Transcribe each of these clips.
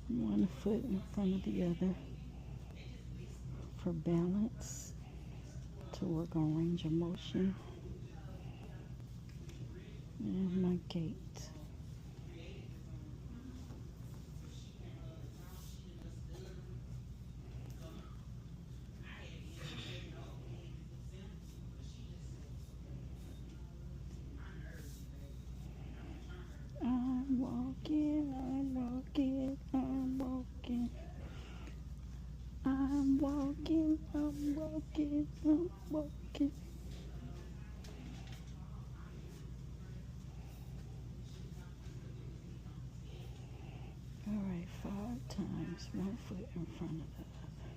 One foot in front of the other for balance, to work on range of motion and my gait. I'm walking, I'm walking, I'm walking. I'm walking, I'm walking, I'm walking. All right, 5 times, one foot in front of the other.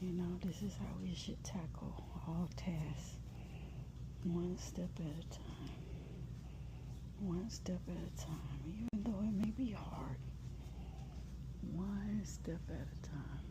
You know, this is how we should tackle all tasks. One step at a time. One step at a time, even though it may be hard. One step at a time.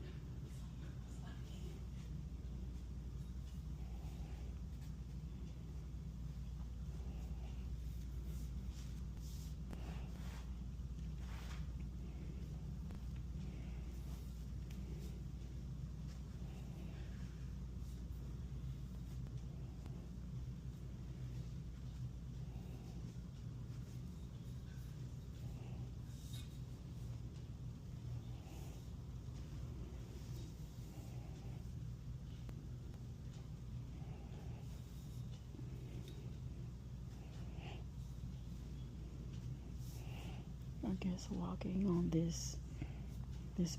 I guess walking on this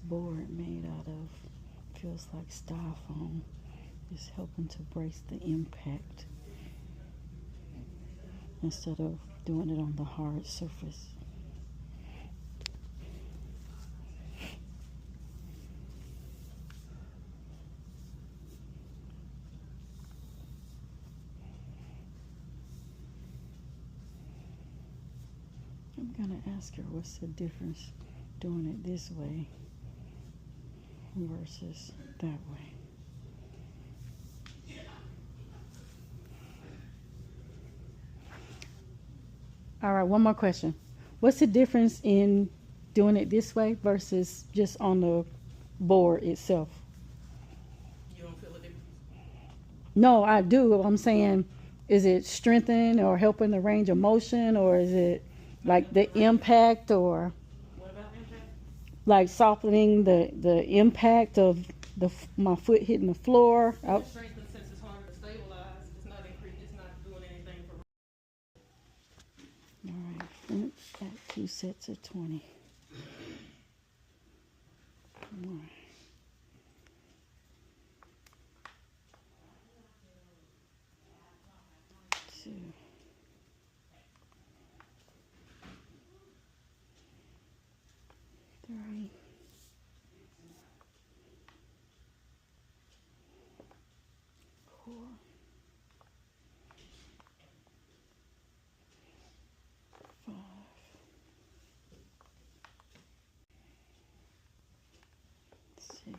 board made out of, feels like styrofoam, is helping to brace the impact instead of doing it on the hard surface. I'm gonna ask her what's the difference doing it this way versus that way. All right, one more question. What's the difference in doing it this way versus just on the board itself? You don't feel a difference? No, I do. I'm saying, is it strengthening or helping the range of motion, or is it like the impact, or What about impact? like softening the impact of my foot hitting the floor? It strengthens since it's harder to stabilize. It's not doing anything for. All right, finish at 2 sets of 20. One, 2, 3, 4, 5, 6,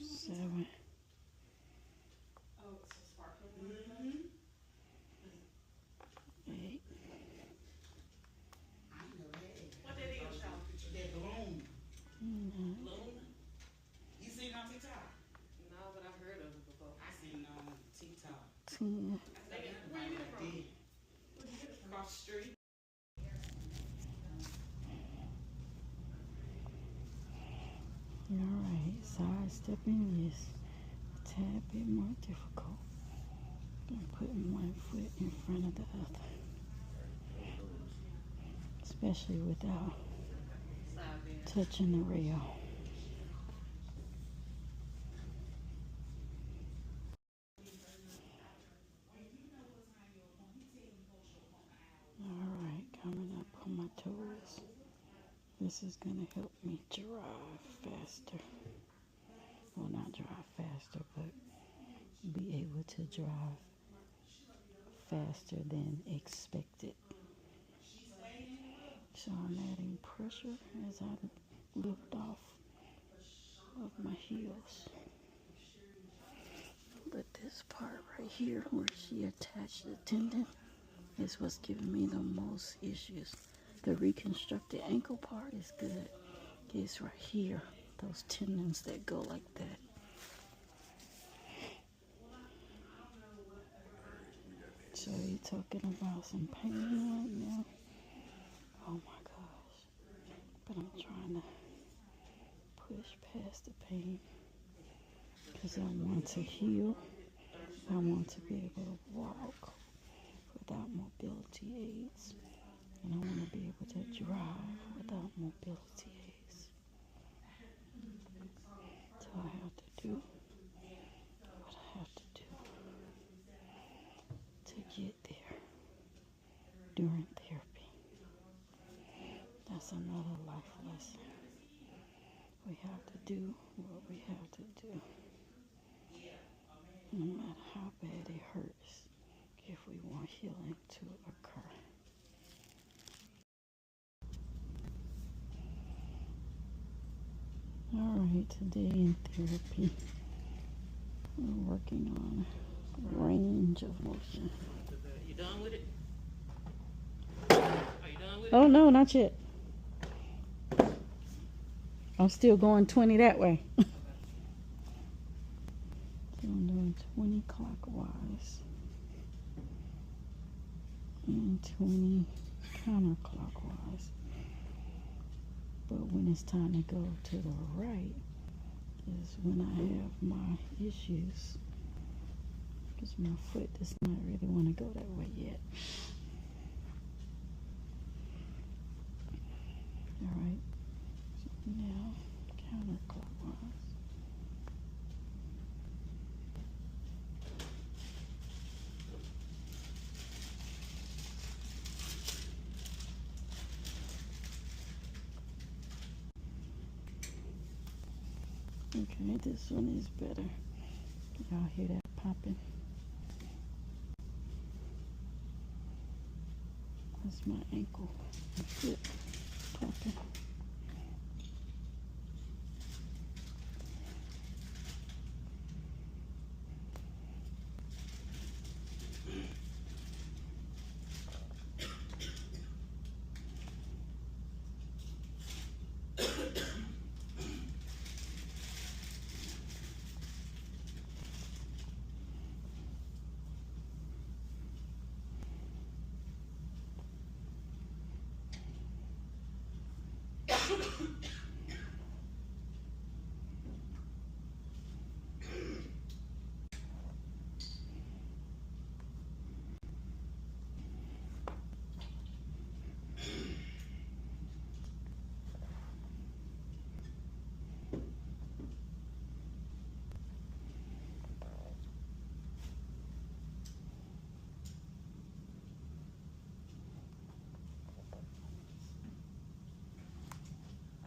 7, 8. What that is, y'all? That balloon. Balloon? You seen it on TikTok? No, but I've heard of it before. I seen it on TikTok. 10. Where you get it from? Where'd you get it from? Across the street. All right, sidestepping is a tad bit more difficult than putting one foot in front of the other, especially without Side bend. touching the rail. All right, coming up on my toes. This is gonna help me drive faster. Well, not drive faster, but be able to drive faster than expected. So I'm adding pressure as I lift off of my heels. Let this here where she attached the tendon is what's giving me the most issues. The reconstructed ankle part is good. It's right here, those tendons that go like that. So you're talking about some pain right now? Oh my gosh. But I'm trying to push past the pain because I want to heal. I want to be able to walk without mobility aids. And I want to be able to drive without mobility aids. So I have to do what I have to do to get there during therapy. That's another life lesson. We have to do what we have to do. No matter how bad it hurts, if we want healing to occur. Alright, today in therapy, we're working on range of motion. You done with it? Are you done with it? Oh no, not yet. I'm still going 20 that way. So I'm doing 20 clockwise and 20 counterclockwise. But when it's time to go to the right is when I have my issues. Because my foot does not really want to go that way yet. Alright, so now counterclockwise. Okay, this one is better. Y'all hear that popping? That's my ankle and foot popping.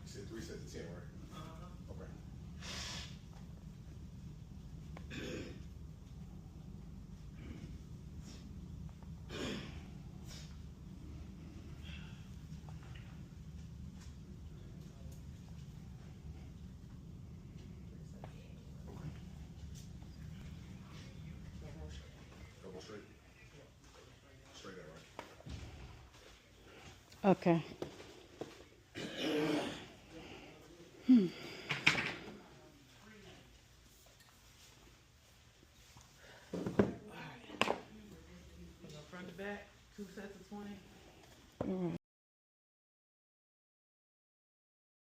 You said 3 sets of 10, right? Okay. Double straight? Straight out, right? Okay. Front to back, 2 sets of 20. Alright.